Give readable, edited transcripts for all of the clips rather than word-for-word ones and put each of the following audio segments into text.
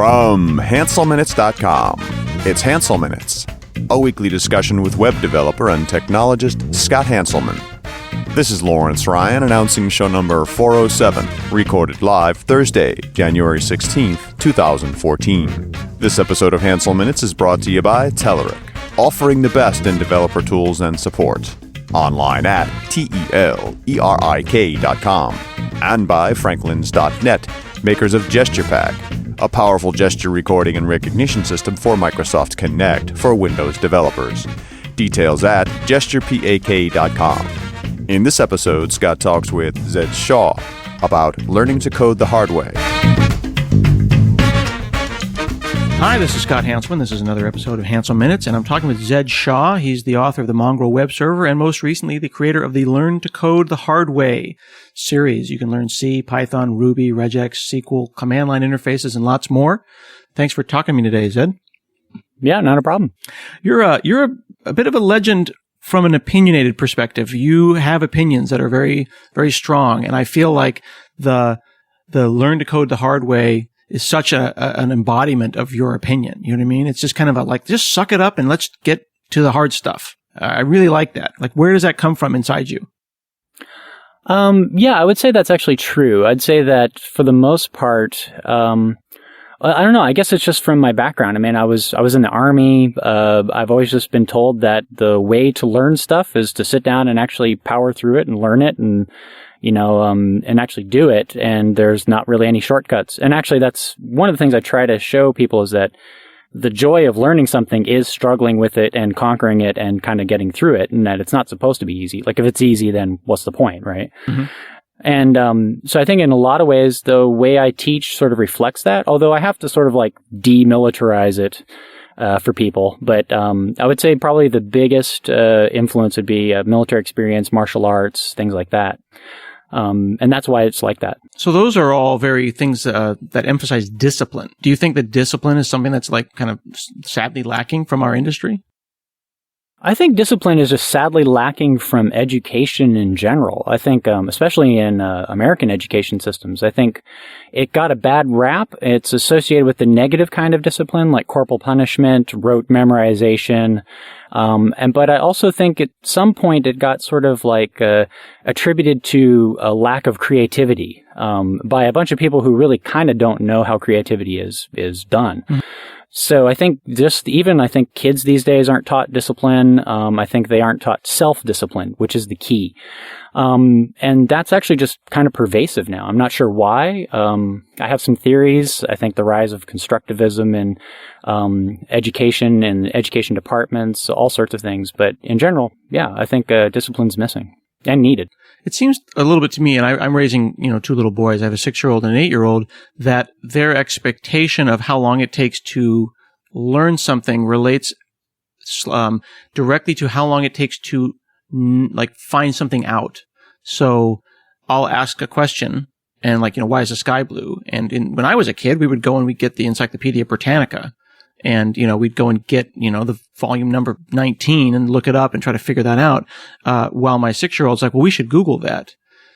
From HanselMinutes.com, it's Hansel Minutes, a weekly discussion with web developer and technologist Scott Hanselman. This is Lawrence Ryan announcing show number 407, recorded live Thursday, January 16th, 2014. This episode of Hansel Minutes is brought to you by Telerik, offering the best in developer tools and support. Online at telerik.com, and by Franklins.net, makers of GesturePak, a powerful gesture recording and recognition system for Microsoft Connect for Windows developers. Details at gesturepak.com. In this episode, Scott talks with Zed Shaw about learning to code the hard way. Hi, this is Scott Hanselman. This is another episode of Hansel Minutes, and I'm talking with Zed Shaw. He's the author of the Mongrel web server and most recently the creator of the Learn to Code the Hard Way series. You can learn C, Python, Ruby, regex, SQL, command line interfaces, and lots more. Thanks for talking to me today, Zed. Yeah, not a problem. You're a bit of a legend from an opinionated perspective. You have opinions that are very, very strong, and I feel like the Learn to Code the Hard Way is such an embodiment of your opinion. You know what I mean? It's just kind of just suck it up and let's get to the hard stuff. I really like that. Like, where does that come from inside you? Yeah, I would say that's actually true. I'd say that for the most part, I don't know. I guess it's just from my background. I mean, I was in the Army. I've always just been told that the way to learn stuff is to sit down and actually power through it and learn it and actually do it. And there's not really any shortcuts. And actually, that's one of the things I try to show people is that the joy of learning something is struggling with it and conquering it and kind of getting through it, and that it's not supposed to be easy. Like, if it's easy, then what's the point, right? Mm-hmm. And so I think in a lot of ways, the way I teach sort of reflects that, although I have to sort of like demilitarize it for people. But I would say probably the biggest influence would be military experience, martial arts, things like that. And that's why it's like that. So those are all very things that emphasize discipline. Do you think that discipline is something that's like kind of sadly lacking from our industry? I think discipline is just sadly lacking from education in general. I think, especially in American education systems, I think it got a bad rap. It's associated with the negative kind of discipline, like corporal punishment, rote memorization. But I also think at some point it got sort of like attributed to a lack of creativity by a bunch of people who really kind of don't know how creativity is done. Mm-hmm. So I think I think kids these days aren't taught discipline. I think they aren't taught self-discipline, which is the key. And that's actually just kind of pervasive now. I'm not sure why. I have some theories. I think the rise of constructivism in education and education departments, all sorts of things. But in general, yeah, I think discipline's missing and needed. It seems a little bit to me, and I'm raising, two little boys. I have a 6-year-old and an 8-year-old, that their expectation of how long it takes to learn something relates directly to how long it takes to find something out. So I'll ask a question and why is the sky blue? And when I was a kid, we would go and we'd get the Encyclopedia Britannica. And, we'd go and get, the volume number 19 and look it up and try to figure that out. While my 6-year-old's like, well, we should Google that.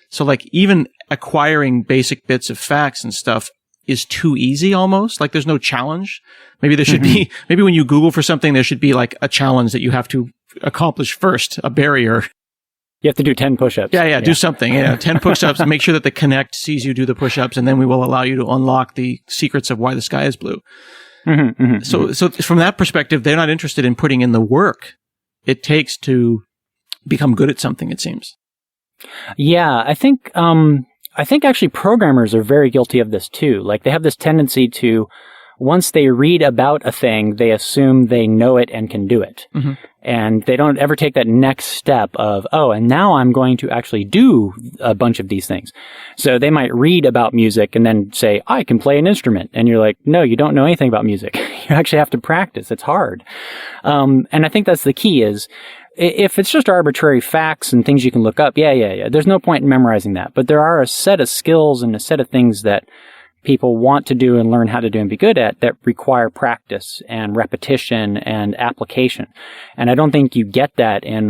So even acquiring basic bits of facts and stuff is too easy almost. Like, there's no challenge. Maybe there should be, maybe when you Google for something, there should be like a challenge that you have to accomplish first, a barrier. You have to do 10 push-ups. Yeah. Do something. 10 push-ups and make sure that the Connect sees you do the push-ups, and then we will allow you to unlock the secrets of why the sky is blue. So from that perspective, they're not interested in putting in the work it takes to become good at something, it seems. Yeah, I think actually programmers are very guilty of this too. Like, they have this tendency to, once they read about a thing, they assume they know it and can do it. Mm-hmm. And they don't ever take that next step of, and now I'm going to actually do a bunch of these things. So they might read about music and then say, I can play an instrument. And you're like, no, you don't know anything about music. You actually have to practice. It's hard. And I think that's the key is, if it's just arbitrary facts and things you can look up, yeah. There's no point in memorizing that. But there are a set of skills and a set of things that people want to do and learn how to do and be good at that require practice and repetition and application. And I don't think you get that in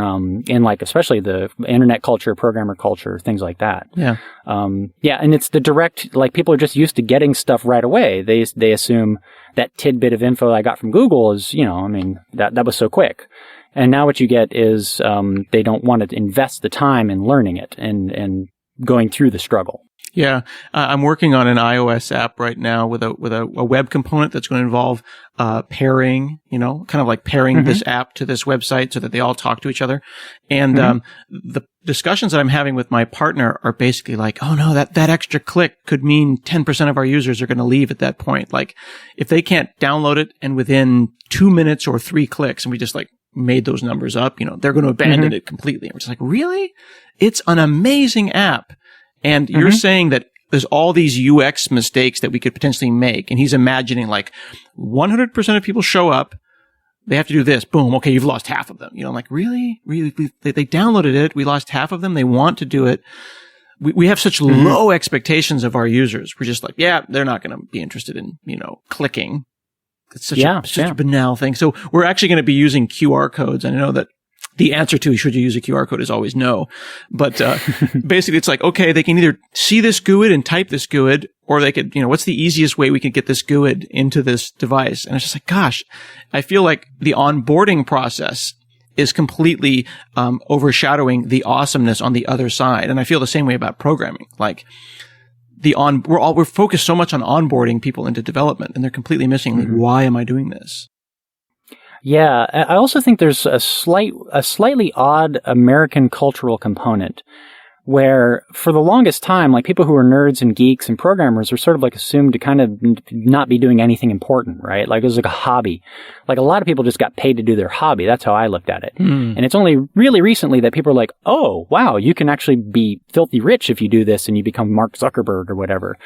like, especially the internet culture, programmer culture, things like that. Yeah. And it's the direct, like, people are just used to getting stuff right away. They assume that tidbit of info I got from Google is, that was so quick. And now what you get is, they don't want to invest the time in learning it and going through the struggle. Yeah, I'm working on an iOS app right now with a web component that's going to involve pairing, kind of like pairing this app to this website so that they all talk to each other. And the discussions that I'm having with my partner are basically like, oh no, that extra click could mean 10% of our users are going to leave at that point. Like, if they can't download it and within 2 minutes or 3 clicks, and we just like made those numbers up, they're going to abandon it completely. And we're just like, really? It's an amazing app. And you're saying that there's all these UX mistakes that we could potentially make. And he's imagining like 100% of people show up. They have to do this. Boom. Okay. You've lost half of them. I'm like, really? Really? They downloaded it. We lost half of them. They want to do it. We have such low expectations of our users. We're just like, yeah, they're not going to be interested in, clicking. It's such a banal thing. So we're actually going to be using QR codes. And I know that the answer to should you use a QR code is always no. But basically, it's like, okay, they can either see this GUID and type this GUID, or they could, what's the easiest way we could get this GUID into this device? And it's just like, gosh, I feel like the onboarding process is completely overshadowing the awesomeness on the other side. And I feel the same way about programming. Like, we're focused so much on onboarding people into development, and they're completely missing, like, why am I doing this? Yeah, I also think there's a slightly odd American cultural component where for the longest time, like, people who are nerds and geeks and programmers are sort of like assumed to kind of not be doing anything important, right? Like, it was like a hobby. Like, a lot of people just got paid to do their hobby. That's how I looked at it. And it's only really recently that people are like, oh, wow, you can actually be filthy rich if you do this and you become Mark Zuckerberg or whatever.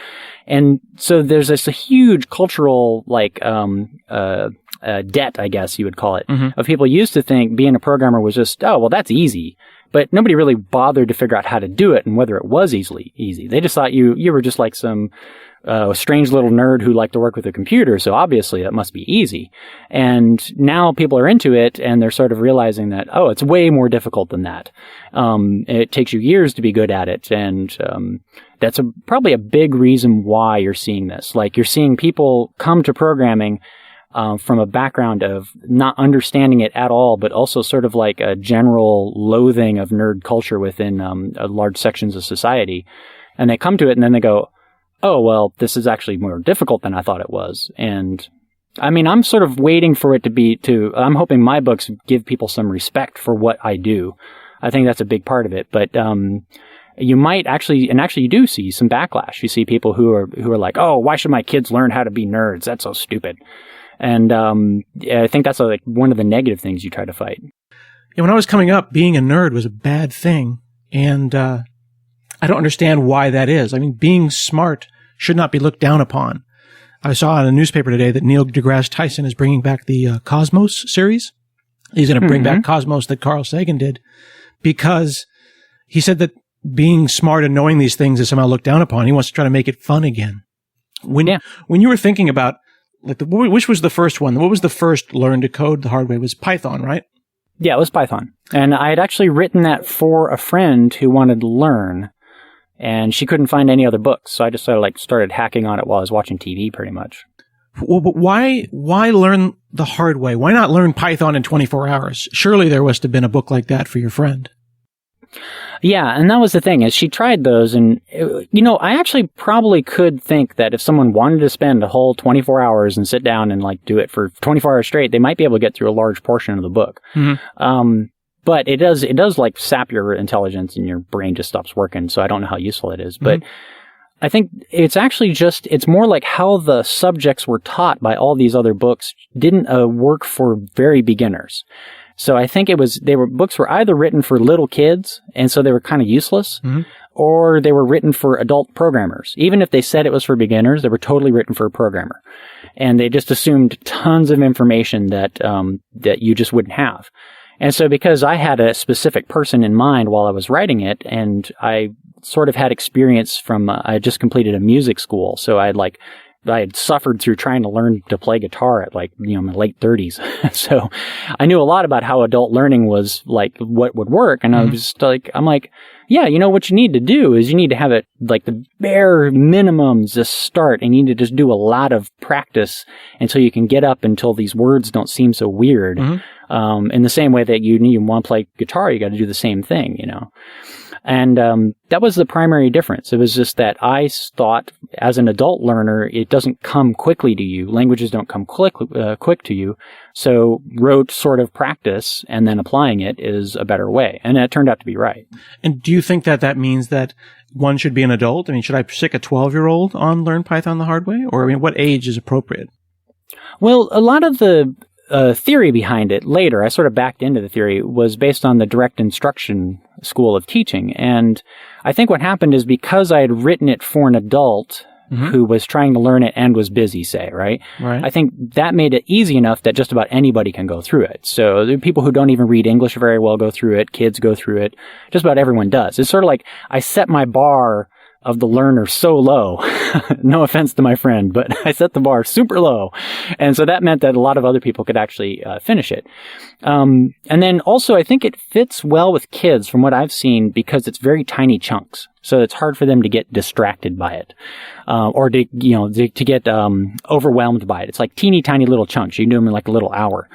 And so there's this huge cultural, like, debt, I guess you would call it, of people used to think being a programmer was just, oh, well, that's easy. But nobody really bothered to figure out how to do it and whether it was easy. They just thought you were just like some strange little nerd who liked to work with a computer, so obviously that must be easy. And now people are into it, and they're sort of realizing that, oh, it's way more difficult than that. It takes you years to be good at it, and that's probably a big reason why you're seeing this. Like, you're seeing people come to programming from a background of not understanding it at all, but also sort of like a general loathing of nerd culture within large sections of society. And they come to it and then they go, oh, well, this is actually more difficult than I thought it was. And I mean, I'm sort of waiting for it I'm hoping my books give people some respect for what I do. I think that's a big part of it. But you might actually you do see some backlash. You see people who are like, oh, why should my kids learn how to be nerds? That's so stupid. And I think that's like one of the negative things you try to fight. Yeah, when I was coming up, being a nerd was a bad thing. And I don't understand why that is. I mean, being smart should not be looked down upon. I saw in a newspaper today that Neil deGrasse Tyson is bringing back the Cosmos series. He's going to bring back Cosmos that Carl Sagan did, because he said that being smart and knowing these things is somehow looked down upon. He wants to try to make it fun again. When you were thinking about, like, which was the first one? What was the first learn to code the hard way? It was Python, right? Yeah, it was Python. And I had actually written that for a friend who wanted to learn, and she couldn't find any other books. So I just sort of started hacking on it while I was watching TV, pretty much. Well, but why learn the hard way? Why not learn Python in 24 hours? Surely there must have been a book like that for your friend. Yeah, and that was the thing, is she tried those, and, I actually probably could think that if someone wanted to spend a whole 24 hours and sit down and, like, do it for 24 hours straight, they might be able to get through a large portion of the book. But it does, like, sap your intelligence, and your brain just stops working, so I don't know how useful it is. But I think it's actually it's more like how the subjects were taught by all these other books didn't work for very beginners. So I think books were either written for little kids, and so they were kind of useless, or they were written for adult programmers. Even if they said it was for beginners, they were totally written for a programmer. And they just assumed tons of information that you just wouldn't have. And so because I had a specific person in mind while I was writing it, and I sort of had experience from, I had just completed a music school. So I had suffered through trying to learn to play guitar at my late 30s. So I knew a lot about how adult learning was like what would work. And I was just I'm like, yeah, what you need to do is you need to have it like the bare minimums to start, and you need to just do a lot of practice until you can get up until these words don't seem so weird. In the same way that you want to play guitar, you got to do the same thing, And that was the primary difference. It was just that I thought, as an adult learner, it doesn't come quickly to you. Languages don't come quick to you. So rote sort of practice and then applying it is a better way. And it turned out to be right. And do you think that means that one should be an adult? I mean, should I stick a 12-year-old on Learn Python the Hard Way? Or, I mean, what age is appropriate? Well, a lot of the theory behind it later, I sort of backed into the theory, was based on the direct instruction school of teaching. And I think what happened is because I had written it for an adult who was trying to learn it and was busy, say, right? I think that made it easy enough that just about anybody can go through it. So the people who don't even read English very well go through it. Kids go through it. Just about everyone does. It's sort of like I set my bar of the learner so low. No offense to my friend, but I set the bar super low. And so that meant that a lot of other people could actually finish it. And then also I think it fits well with kids from what I've seen because it's very tiny chunks. So it's hard for them to get distracted by it, or to get overwhelmed by it. It's like teeny tiny little chunks. You can do them in like a little hour,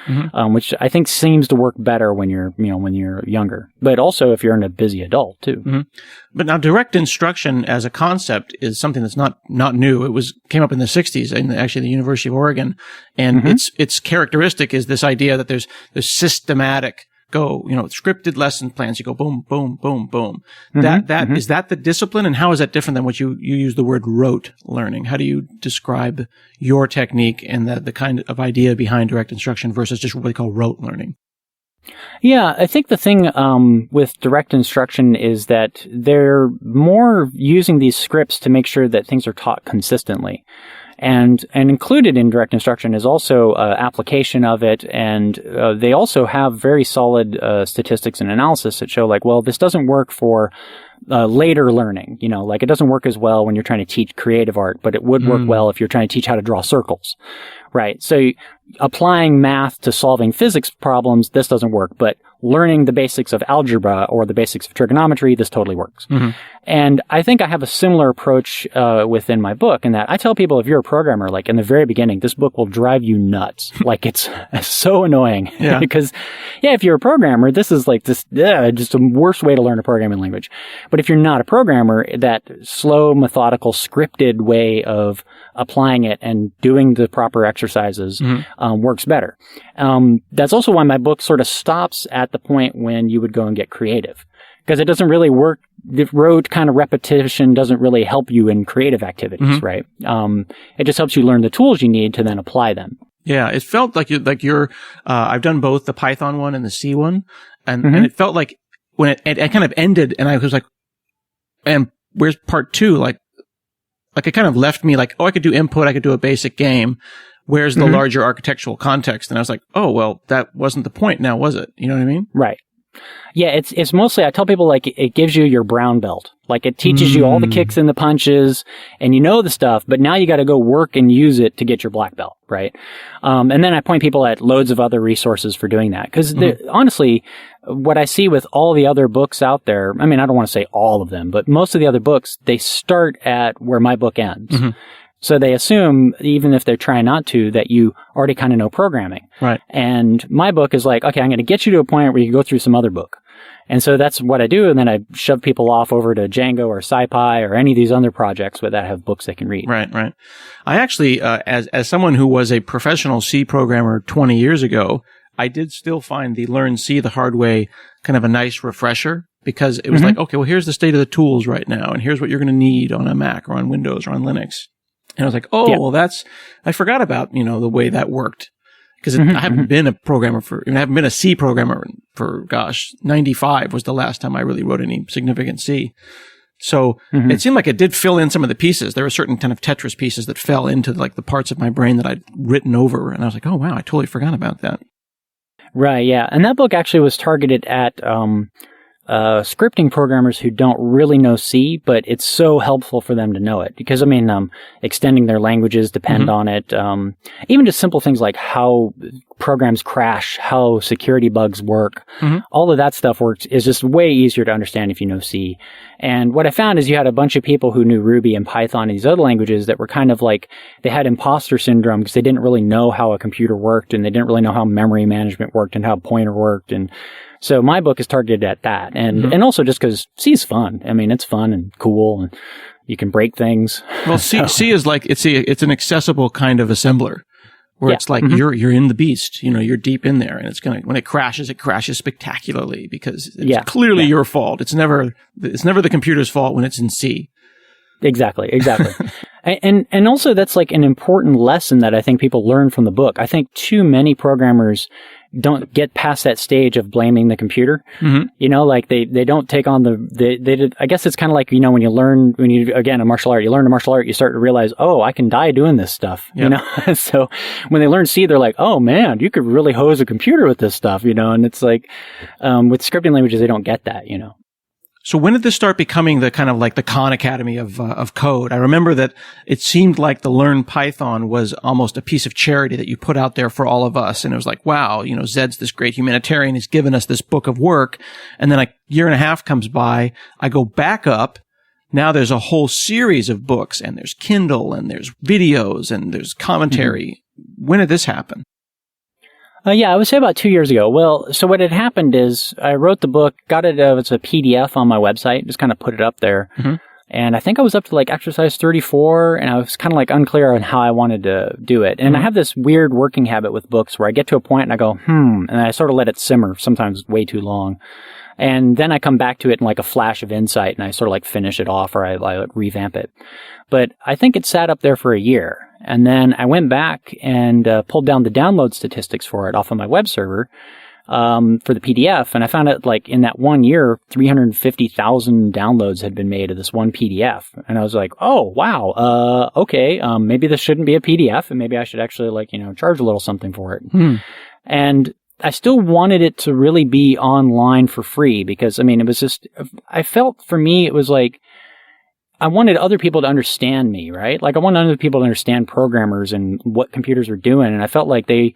which I think seems to work better when you're younger. But also if you're a busy adult too. But now direct instruction as a concept is something that's not new. It came up in the 60s in actually the University of Oregon, and its characteristic is this idea that there's systematic scripted lesson plans. You go boom, boom, boom, boom. Is that the discipline? And how is that different than what you use the word rote learning? How do you describe your technique and the kind of idea behind direct instruction versus just what we call rote learning? Yeah, I think the thing with direct instruction is that they're more using these scripts to make sure that things are taught consistently. And included in direct instruction is also application of it, and they also have very solid statistics and analysis that show this doesn't work for later learning. It doesn't work as well when you're trying to teach creative art, but it would work well if you're trying to teach how to draw circles, right? So applying math to solving physics problems, this doesn't work, but learning the basics of algebra or the basics of trigonometry, this totally works. And I think I have a similar approach within my book in that I tell people if you're a programmer, in the very beginning, this book will drive you nuts. It's so annoying. Because, if you're a programmer, this is just the worst way to learn a programming language. But if you're not a programmer, that slow, methodical, scripted way of applying it and doing the proper exercises works better. That's also why my book sort of stops at the point when you would go and get creative. Because it doesn't really work. The rote kind of repetition doesn't really help you in creative activities, right? It just helps you learn the tools you need to then apply them. Yeah, it felt like you're I've done both the Python one and the C one, and it felt like when it kind of ended, and I was like, and where's part two? It kind of left me I could do input, I could do a basic game. Where's the larger architectural context? And I was like, oh, well, that wasn't the point now, was it? You know what I mean? Right. Yeah, it's mostly, I tell people, it gives you your brown belt. It teaches you all the kicks and the punches, and you know the stuff, but now you got to go work and use it to get your black belt, right? And then I point people at loads of other resources for doing that. Because honestly, what I see with all the other books out there, I mean, I don't want to say all of them, but most of the other books, they start at where my book ends. So they assume, even if they're trying not to, that you already kind of know programming. Right. And my book is okay, I'm going to get you to a point where you can go through some other book. And so that's what I do. And then I shove people off over to Django or SciPy or any of these other projects that have books they can read. Right, right. I actually, as someone who was a professional C programmer 20 years ago, I did still find the Learn C the Hard Way kind of a nice refresher. Because it was okay, well, here's the state of the tools right now. And here's what you're going to need on a Mac or on Windows or on Linux. And I was like, well, I forgot about, the way that worked. Because I haven't been a programmer I haven't been a C programmer for, 95 was the last time I really wrote any significant C. So it seemed like it did fill in some of the pieces. There were certain kind of Tetris pieces that fell into the parts of my brain that I'd written over. And I was like, oh, wow, I totally forgot about that. Right, yeah. And that book actually was targeted at scripting programmers who don't really know C, but it's so helpful for them to know it because, extending their languages depend on it. Even just simple things like how programs crash, how security bugs work, all of that stuff is just way easier to understand if you know C. And what I found is you had a bunch of people who knew Ruby and Python and these other languages that were kind of like, they had imposter syndrome because they didn't really know how a computer worked and they didn't really know how memory management worked and how pointer worked. And so my book is targeted at that. And also just because C is fun. It's fun and cool and you can break things. Well, C is like, it's an accessible kind of assembler. Where it's like you're in the beast, you're deep in there, and it's when it crashes spectacularly because it's clearly your fault. It's never the computer's fault when it's in C. Exactly. And also that's like an important lesson that I think people learn from the book. I think too many programmers don't get past that stage of blaming the computer. Like they don't take on I guess it's kind of like, when again, a martial art, you learn a martial art, you start to realize, oh, I can die doing this stuff, So when they learn C, they're like, oh man, you could really hose a computer with this stuff, and it's like, with scripting languages, they don't get that, So when did this start becoming the kind of like the Khan Academy of code? I remember that it seemed like the Learn Python was almost a piece of charity that you put out there for all of us. And it was like, wow, Zed's this great humanitarian. He's given us this book of work. And then a year and a half comes by. I go back up. Now there's a whole series of books and there's Kindle and there's videos and there's commentary. When did this happen? I would say about 2 years ago. Well, so what had happened is I wrote the book, got it as a PDF on my website, just kind of put it up there. And I think I was up to like exercise 34, and I was kind of like unclear on how I wanted to do it. And I have this weird working habit with books where I get to a point and I go, and I sort of let it simmer, sometimes way too long. And then I come back to it in like a flash of insight and I sort of like finish it off or I revamp it. But I think it sat up there for a year. And then I went back and pulled down the download statistics for it off of my web server for the PDF. And I found out like in that 1 year, 350,000 downloads had been made of this one PDF. And I was like, oh, wow. Okay. Maybe this shouldn't be a PDF and maybe I should actually like, charge a little something for it. And I still wanted it to really be online for free because, it was just, I felt for me, it was like, I wanted other people to understand me, right? Like I wanted other people to understand programmers and what computers were doing. And I felt like they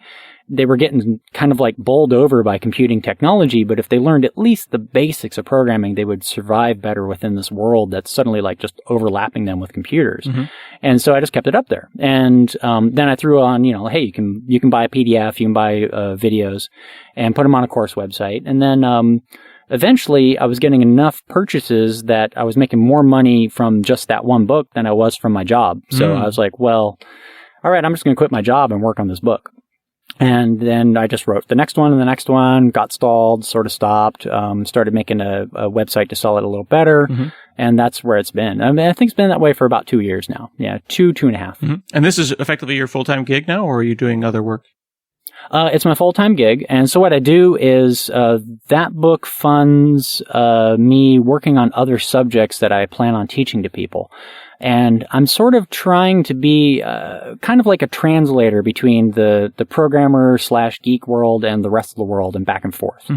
were getting kind of like bowled over by computing technology. But if they learned at least the basics of programming, they would survive better within this world that's suddenly like just overlapping them with computers. And so I just kept it up there. And then I threw on, hey, you can buy a PDF, you can buy videos and put them on a course website. And then eventually, I was getting enough purchases that I was making more money from just that one book than I was from my job. So I was like, well, all right, I'm just going to quit my job and work on this book. And then I just wrote the next one and the next one, got stalled, sort of stopped, started making a website to sell it a little better. And that's where it's been. I think it's been that way for about 2 years now. Yeah, two and a half. And this is effectively your full-time gig now, or are you doing other work? It's my full-time gig. And so what I do is, that book funds, me working on other subjects that I plan on teaching to people. And I'm sort of trying to be, kind of like a translator between the programmer / geek world and the rest of the world and back and forth.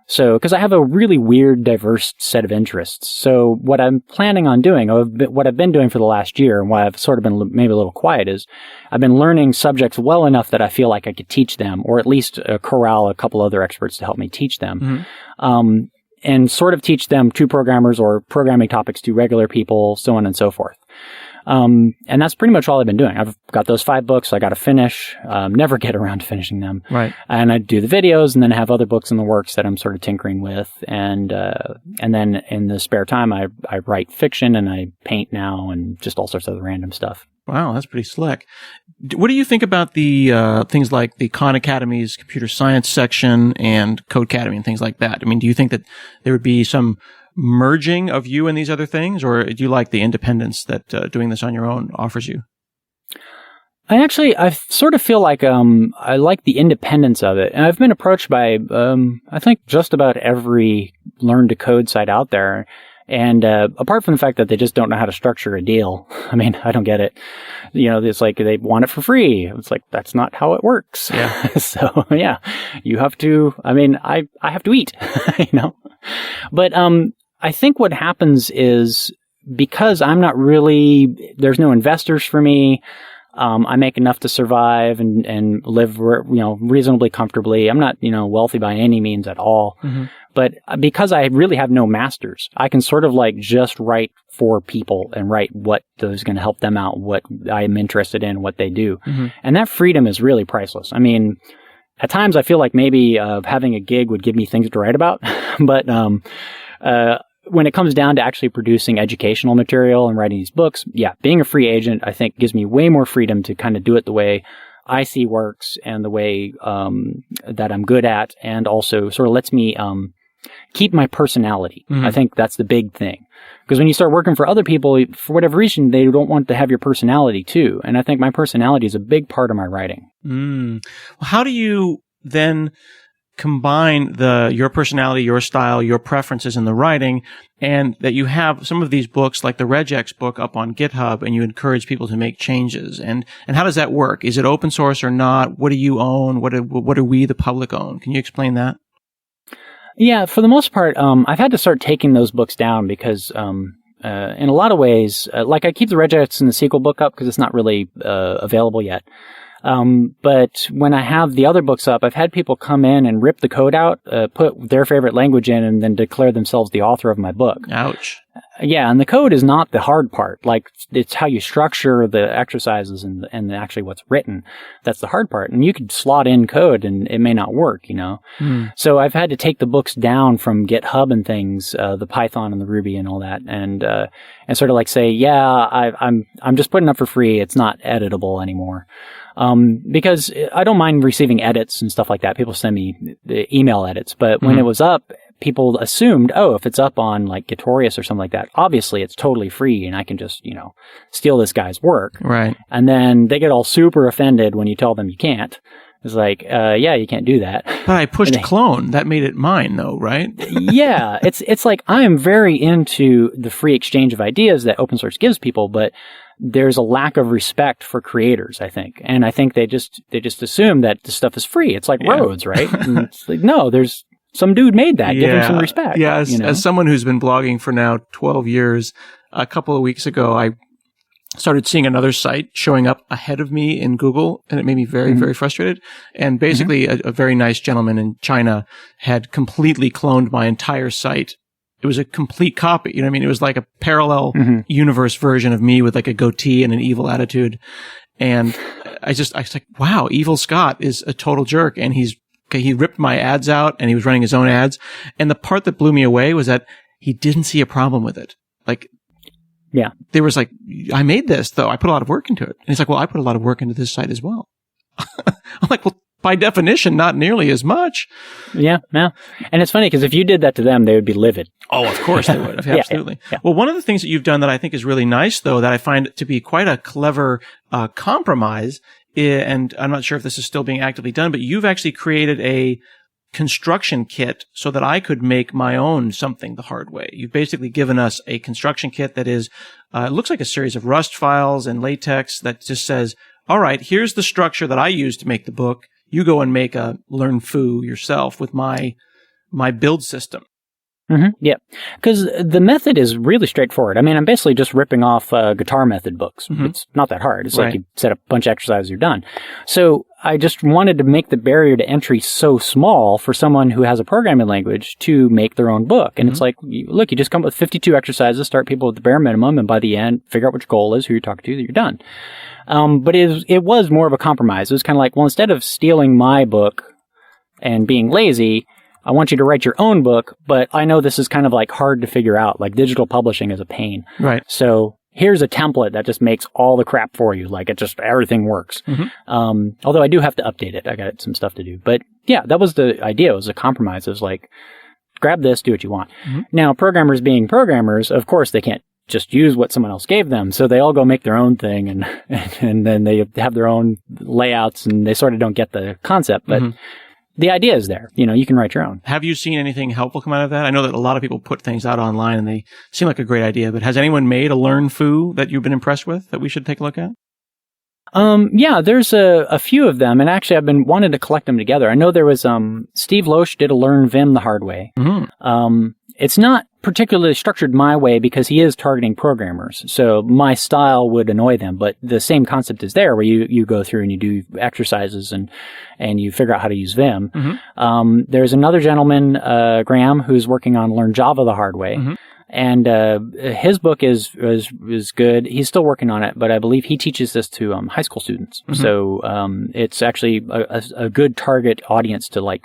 So, because I have a really weird, diverse set of interests. So what I'm planning on doing, what I've been doing for the last year, and why I've sort of been maybe a little quiet, is I've been learning subjects well enough that I feel like I could teach them, or at least corral a couple other experts to help me teach them. And sort of teach them to programmers or programming topics to regular people, so on and so forth. And that's pretty much all I've been doing. I've got those 5 books I got to finish, never get around to finishing them. Right. And I do the videos and then I have other books in the works that I'm sort of tinkering with. And then in the spare time, I write fiction and I paint now and just all sorts of random stuff. Wow, that's pretty slick. What do you think about the things like the Khan Academy's computer science section and Codecademy and things like that? I mean, do you think that there would be some merging of you and these other things, or do you like the independence that doing this on your own offers you? I sort of feel like I like the independence of it. And I've been approached by, I think, just about every Learn to Code site out there. And apart from the fact that they just don't know how to structure a deal, I mean, I don't get it. It's like they want it for free. It's like, that's not how it works. Yeah. So, yeah, you have to, I have to eat, But I think what happens is because I'm not really, there's no investors for me. I make enough to survive and live, reasonably comfortably. I'm not, wealthy by any means at all. Mm-hmm. But because I really have no masters, I can sort of like just write for people and write what is going to help them out, what I'm interested in, what they do. Mm-hmm. And that freedom is really priceless. I mean, at times I feel like maybe having a gig would give me things to write about. But when it comes down to actually producing educational material and writing these books, yeah, being a free agent, I think gives me way more freedom to kind of do it the way I see works and the way that I'm good at, and also sort of lets me keep my personality. Mm-hmm. I think that's the big thing. Because when you start working for other people, for whatever reason, they don't want to have your personality too. And I think my personality is a big part of my writing. Well, how do you then combine your personality, your style, your preferences in the writing, and that you have some of these books like the Regex book up on GitHub and you encourage people to make changes? And how does that work? Is it open source or not? What do you own? What do we, the public, own? Can you explain that? Yeah, for the most part, I've had to start taking those books down because in a lot of ways, like I keep the Regex and the sequel book up because it's not really available yet. But when I have the other books up, I've had people come in and rip the code out, put their favorite language in, and then declare themselves the author of my book. Ouch. Yeah, and the code is not the hard part. Like, it's how you structure the exercises and actually what's written. That's the hard part. And you could slot in code and it may not work, So I've had to take the books down from GitHub and things, the Python and the Ruby and all that, and sort of like say, yeah, I'm just putting up for free. It's not editable anymore. Because I don't mind receiving edits and stuff like that. People send me the email edits, but when it was up, people assumed, if it's up on like Gitorious or something like that, obviously it's totally free and I can just, steal this guy's work. Right. And then they get all super offended when you tell them you can't. It's like, yeah, you can't do that. But I pushed clone. That made it mine though, right? Yeah. It's like I am very into the free exchange of ideas that open source gives people, but there's a lack of respect for creators, I think. And I think they just assume that this stuff is free. It's like roads, right? And it's like, no, there's some dude made that. Give him some respect. Yeah, as someone who's been blogging for now 12 years, a couple of weeks ago, I started seeing another site showing up ahead of me in Google, and it made me very, very frustrated. And basically, a very nice gentleman in China had completely cloned my entire site. It was a complete copy. You know what I mean? It was like a parallel universe version of me with like a goatee and an evil attitude. And I was like, wow, Evil Scott is a total jerk. And he ripped my ads out and he was running his own ads. And the part that blew me away was that he didn't see a problem with it. Like, yeah, there was like, I made this though. I put a lot of work into it. And he's like, well, I put a lot of work into this site as well. I'm like, well, by definition, not nearly as much. Yeah, no. And it's funny because if you did that to them, they would be livid. Oh, of course they would. Absolutely. Yeah. Well, one of the things that you've done that I think is really nice, though, that I find to be quite a clever compromise, and I'm not sure if this is still being actively done, but you've actually created a construction kit so that I could make my own something the hard way. You've basically given us a construction kit that is, it looks like a series of Rust files and latex that just says, all right, here's the structure that I use to make the book. You go and make a learn foo yourself with my build system. Mm-hmm. Yeah, because the method is really straightforward. I mean, I'm basically just ripping off guitar method books. Mm-hmm. It's not that hard. It's like you set up a bunch of exercises, you're done. So I just wanted to make the barrier to entry so small for someone who has a programming language to make their own book. And it's like, look, you just come up with 52 exercises, start people with the bare minimum, and by the end, figure out what your goal is, who you're talking to, you're done. But it was more of a compromise. It was kind of like, well, instead of stealing my book and being lazy, I want you to write your own book, but I know this is kind of like hard to figure out. Like digital publishing is a pain. Right. So here's a template that just makes all the crap for you. Like everything works. Although I do have to update it. I got some stuff to do. But yeah, that was the idea. It was a compromise. It was like, grab this, do what you want. Now, programmers being programmers, of course, they can't just use what someone else gave them. So they all go make their own thing and then they have their own layouts and they sort of don't get the concept. But the idea is there. You can write your own. Have you seen anything helpful come out of that? I know that a lot of people put things out online and they seem like a great idea, but has anyone made a learn foo that you've been impressed with that we should take a look at? Yeah, there's a few of them, and actually I've been wanting to collect them together. I know there was, Steve Loesch did a Learn Vim the hard way. Mm-hmm. It's not particularly structured my way because he is targeting programmers. So my style would annoy them, but the same concept is there where you go through and you do exercises and you figure out how to use Vim. Mm-hmm. There's another gentleman, Graham, who's working on Learn Java the hard way. Mm-hmm. And his book is good. He's still working on it, but I believe he teaches this to high school students. Mm-hmm. So it's actually a good target audience to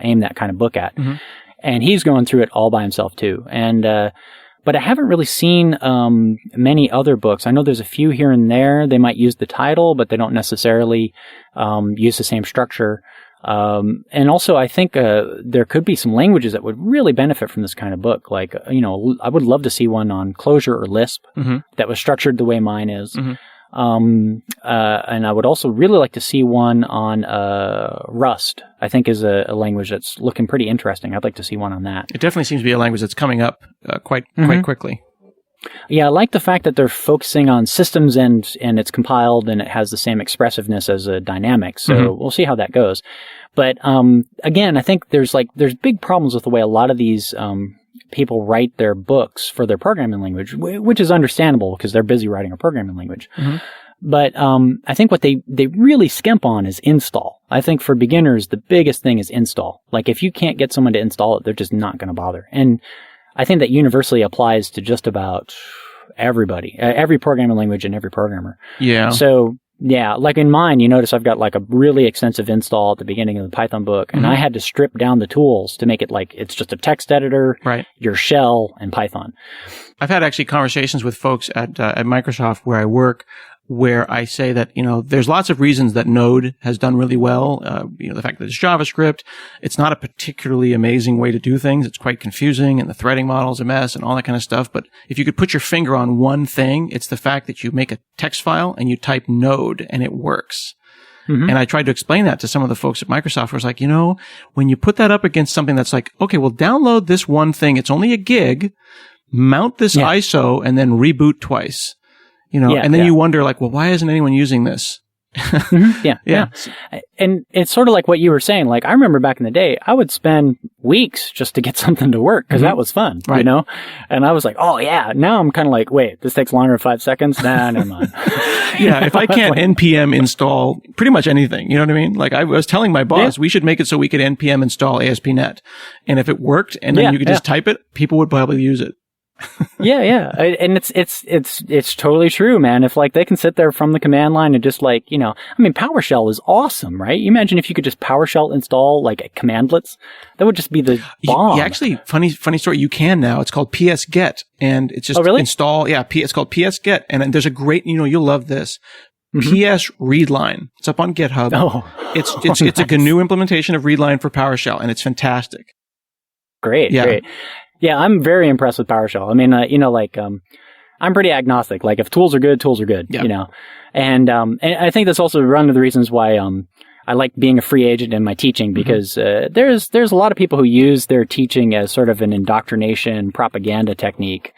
aim that kind of book at. Mm-hmm. And he's going through it all by himself too. And but I haven't really seen many other books. I know there's a few here and there. They might use the title, but they don't necessarily use the same structure. And also, I think there could be some languages that would really benefit from this kind of book. Like, I would love to see one on Clojure or Lisp mm-hmm. that was structured the way mine is. Mm-hmm. And I would also really like to see one on Rust. I think is a language that's looking pretty interesting. I'd like to see one on that. It definitely seems to be a language that's coming up quite quickly. Yeah, I like the fact that they're focusing on systems and it's compiled and it has the same expressiveness as a dynamic. So mm-hmm. we'll see how that goes. But again, I think there's big problems with the way a lot of these people write their books for their programming language, which is understandable because they're busy writing a programming language. Mm-hmm. But I think what they really skimp on is install. I think for beginners, the biggest thing is install. Like if you can't get someone to install it, they're just not going to bother. And I think that universally applies to just about everybody, every programming language and every programmer. Yeah. So, yeah, like in mine, you notice I've got like a really extensive install at the beginning of the Python book, and mm-hmm. I had to strip down the tools to make it like it's just a text editor, right. your shell, and Python. I've had actually conversations with folks at Microsoft where I work where I say that, there's lots of reasons that Node has done really well. The fact that it's JavaScript, it's not a particularly amazing way to do things. It's quite confusing and the threading model is a mess and all that kind of stuff. But if you could put your finger on one thing, it's the fact that you make a text file and you type Node and it works. Mm-hmm. And I tried to explain that to some of the folks at Microsoft. I was like, when you put that up against something that's like, okay, well, download this one thing. It's only a gig, mount this ISO and then reboot twice. And then you wonder like, well, why isn't anyone using this? Mm-hmm. Yeah. And it's sort of like what you were saying. Like I remember back in the day, I would spend weeks just to get something to work because mm-hmm. that was fun, right. And I was like, oh yeah. Now I'm kind of like, wait, this takes longer than 5 seconds. Nah, never mind. Yeah. If I can't npm install pretty much anything, you know what I mean? Like I was telling my boss, we should make it so we could npm install ASP.NET. And if it worked and then you could just type it, people would probably use it. Yeah. And it's totally true, man. If like they can sit there from the command line and just like, PowerShell is awesome, right? You imagine if you could just PowerShell install like commandlets, that would just be the bomb. Yeah, actually, funny story. You can now. It's called ps-get and it's just install. Yeah. It's called ps-get. And there's a great, you'll love this. Mm-hmm. PS readline. It's up on GitHub. It's nice. A GNU implementation of readline for PowerShell and it's fantastic. Great. Yeah, I'm very impressed with PowerShell. I mean, I'm pretty agnostic. Like, if tools are good, yep. And I think that's also one of the reasons why I like being a free agent in my teaching because there's a lot of people who use their teaching as sort of an indoctrination propaganda technique.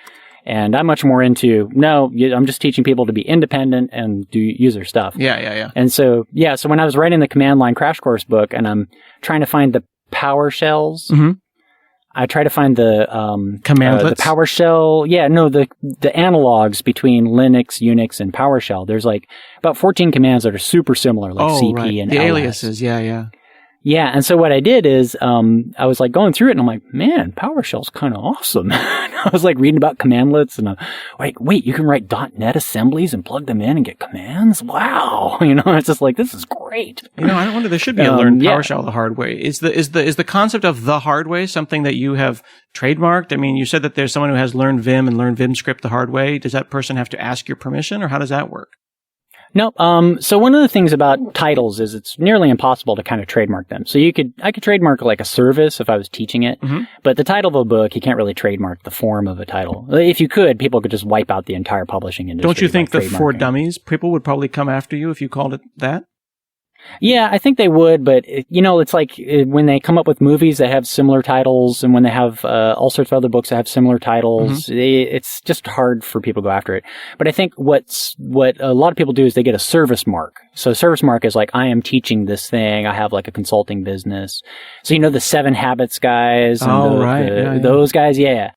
And I'm much more into, I'm just teaching people to be independent and do user stuff. Yeah. And so when I was writing the command line crash course book and I'm trying to find the PowerShells, mm-hmm. I try to find the commandlets, the PowerShell. The analogs between Linux, Unix, and PowerShell. There's like about 14 commands that are super similar, like CP right. and the ls. aliases. Yeah. Yeah, and so what I did is I was like going through it, and I'm like, man, PowerShell's kind of awesome. I was like reading about commandlets, and I'm like, wait, you can write .NET assemblies and plug them in and get commands? Wow, it's just like this is great. I wonder there should be a learn PowerShell the hard way. Is the concept of the hard way something that you have trademarked? I mean, you said that there's someone who has learned Vim and learned Vim script the hard way. Does that person have to ask your permission, or how does that work? No. So one of the things about titles is it's nearly impossible to kind of trademark them. So I could trademark like a service if I was teaching it, mm-hmm. but the title of a book, you can't really trademark the form of a title. If you could, people could just wipe out the entire publishing industry. Don't you think that for dummies, people would probably come after you if you called it that? Yeah, I think they would, but it's like when they come up with movies that have similar titles, and when they have all sorts of other books that have similar titles, it's just hard for people to go after it. But I think what a lot of people do is they get a service mark. So a service mark is like, I am teaching this thing. I have like a consulting business. So the 7 Habits guys, and those guys, yeah.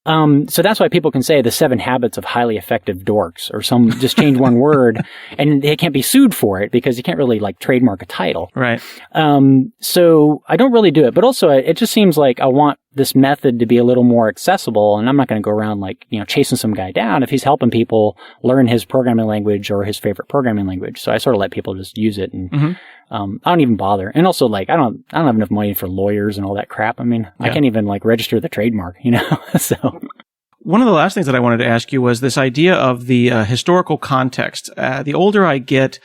So that's why people can say the 7 habits of highly effective dorks, or just change one word, and they can't be sued for it because you can't really like trademark a title. Right. So I don't really do it, but also it just seems like I want this method to be a little more accessible, and I'm not going to go around like, chasing some guy down if he's helping people learn his programming language or his favorite programming language. So I sort of let people just use it, and I don't even bother. And also, like, I don't have enough money for lawyers and all that crap. I mean, I can't even like register the trademark, so. One of the last things that I wanted to ask you was this idea of the historical context. The older I get,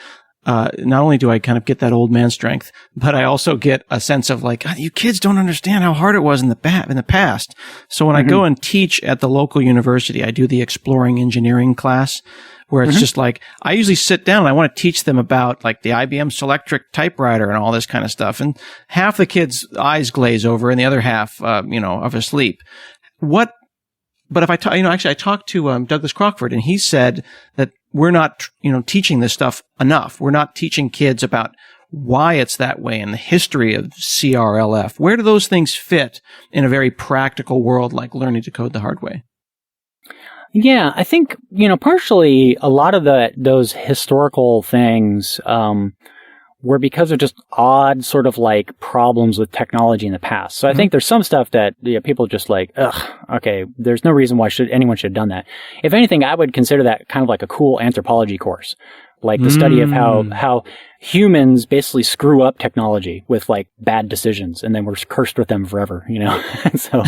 not only do I kind of get that old man strength, but I also get a sense of like, you kids don't understand how hard it was in the past. So when I go and teach at the local university, I do the exploring engineering class, where it's just like, I usually sit down and I want to teach them about like the IBM Selectric typewriter and all this kind of stuff. And half the kids' eyes glaze over and the other half, are asleep. But if I talked to Douglas Crockford, and he said that we're not, teaching this stuff enough. We're not teaching kids about why it's that way and the history of CRLF. Where do those things fit in a very practical world like learning to code the hard way? Yeah, I think, partially a lot of those historical things were because of just odd sort of like problems with technology in the past. So I think there's some stuff that people just like, okay, there's no reason why anyone should have done that. If anything, I would consider that kind of like a cool anthropology course. Like the study of how humans basically screw up technology with like bad decisions, and then we're cursed with them forever, So,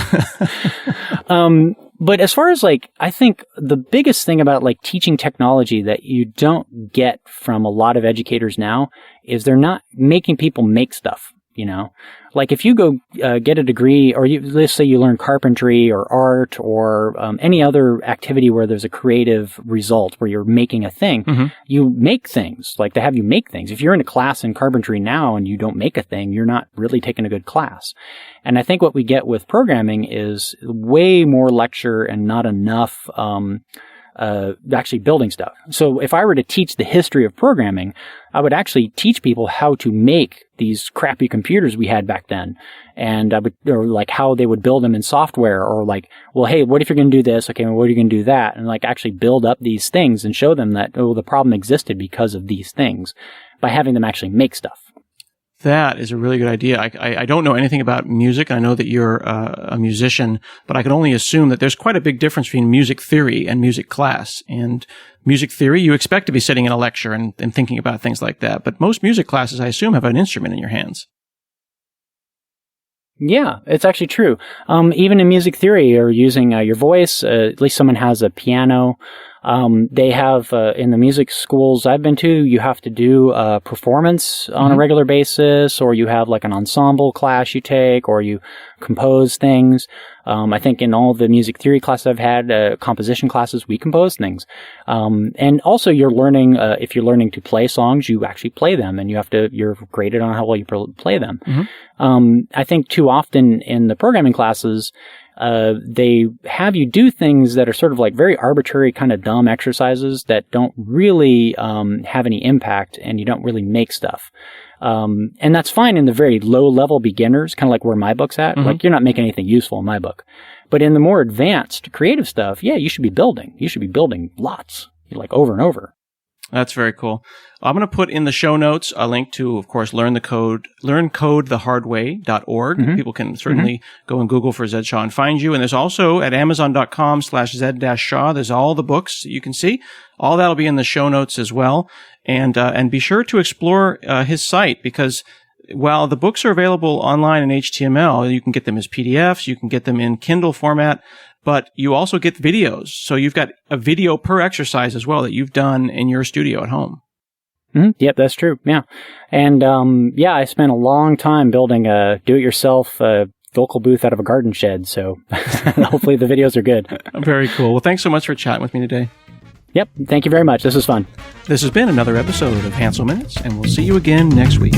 but as far as like, I think the biggest thing about like teaching technology that you don't get from a lot of educators now is they're not making people make stuff. Like if you go get a degree, or let's say you learn carpentry or art or any other activity where there's a creative result where you're making a thing, you make things. Like they have you make things. If you're in a class in carpentry now and you don't make a thing, you're not really taking a good class. And I think what we get with programming is way more lecture and not enough actually building stuff. So if I were to teach the history of programming, I would actually teach people how to make these crappy computers we had back then. And or like how they would build them in software, or like, well, hey, what if you're going to do this? Okay, well, what are you going to do that? And like actually build up these things and show them that, the problem existed because of these things, by having them actually make stuff. That is a really good idea. I don't know anything about music. I know that you're a musician, but I can only assume that there's quite a big difference between music theory and music class. And music theory, you expect to be sitting in a lecture and thinking about things like that. But most music classes, I assume, have an instrument in your hands. Yeah, it's actually true. Even in music theory, you're using your voice. At least someone has a piano. They have, in the music schools I've been to, you have to do a performance on a regular basis, or you have like an ensemble class you take, or you compose things. I think in all the music theory classes I've had, composition classes, we compose things. And also you're learning, if you're learning to play songs, you actually play them, and you're graded on how well you play them. I think too often in the programming classes, they have you do things that are sort of like very arbitrary, kind of dumb exercises that don't really have any impact, and you don't really make stuff. And that's fine in the very low-level beginners, kind of like where my book's at. Like, you're not making anything useful in my book. But in the more advanced creative stuff, yeah, you should be building. You should be building lots, like over and over. That's very cool. I'm going to put in the show notes a link to, of course, learncodethehardway.org. People can certainly go and Google for Zed Shaw and find you. And there's also at amazon.com/Zed-Shaw, there's all the books that you can see. All that'll be in the show notes as well. And be sure to explore his site, because while the books are available online in HTML, you can get them as PDFs, you can get them in Kindle format, but you also get videos. So you've got a video per exercise as well that you've done in your studio at home. Yep, that's true. Yeah. And, I spent a long time building a do-it-yourself vocal booth out of a garden shed. So hopefully the videos are good. Very cool. Well, thanks so much for chatting with me today. Yep. Thank you very much. This was fun. This has been another episode of Hansel Minutes, and we'll see you again next week.